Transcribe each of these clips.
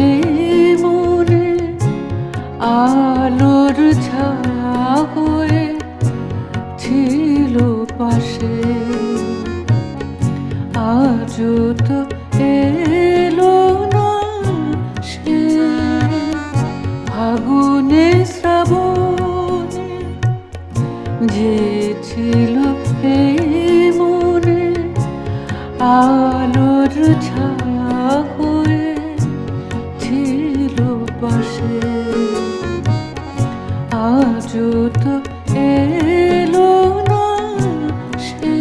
এই মনে আলোর ছায়া হয়ে ছিল পাশে, আজও তো এলো না সে। ফাগুনে শ্রাবণে যে ছিল এই মনে আলোর ছায়া হয়ে ছিল পাশে, আজও তো এলো না সে।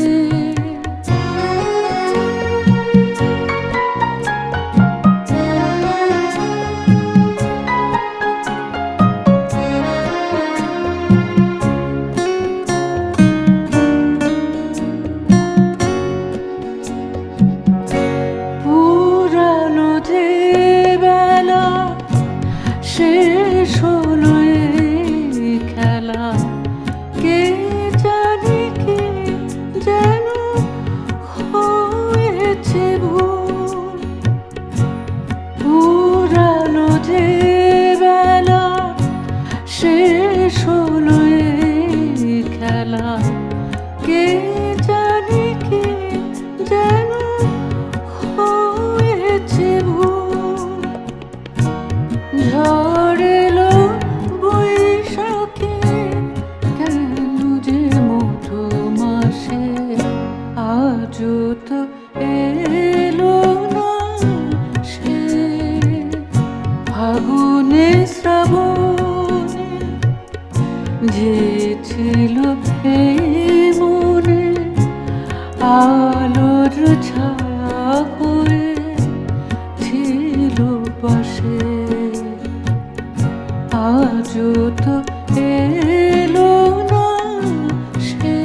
পুরানো যে বেলা শেষ হলো এই খেলা, কে জানি কি যেন হয়েছে ভুল। পুরানো যে বেলা শেষ হলো এই খেলা, কে জানি কি যেন হয়েছে ভুল। ঝড় এলো বৈশাখে কেন যে মধু মাসে, আজও তো এলো না সে। ফাগুনে শ্রাবণে যে ছিল এই মনে আলোর ছায়া হয়ে ছিল পাশে, আজও তো এলো না সে।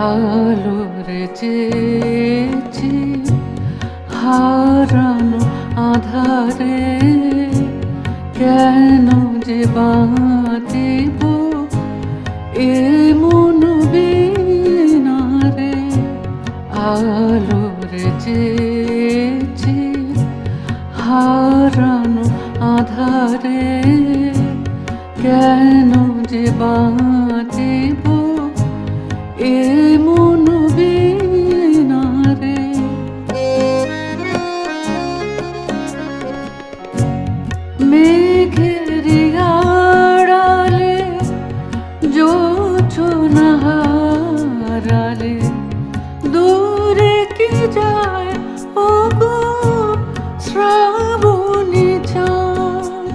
আলোর চেয়েছি হারানো আধারে, কেন যে বাঁধিব এ মন বিনারে। আলোর চেয়েছি হারানো আধারে, কেন যে বাঁধিব এ মন বিনারে। মেঘের আড়ালে জোছনা হারালে দূরে কি যায় ওগো শ্রাবণী চাঁদ।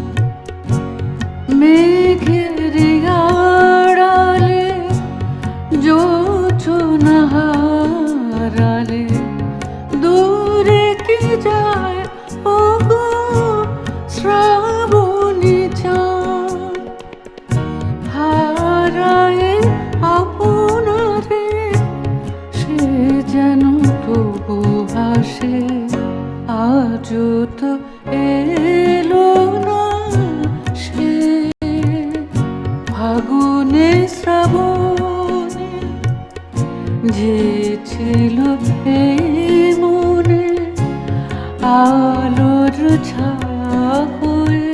মেঘের আড়ালে জোছনা হারালে দূরে কি যায় ওগো শ্রাবণী চাঁদ। হারায় আপনারে সে যেন তবু হাসে, আজও তো এলো না সে। ফাগুনে শ্রাবণে যে ছিল এই মনে আলোর ছায়া হয়ে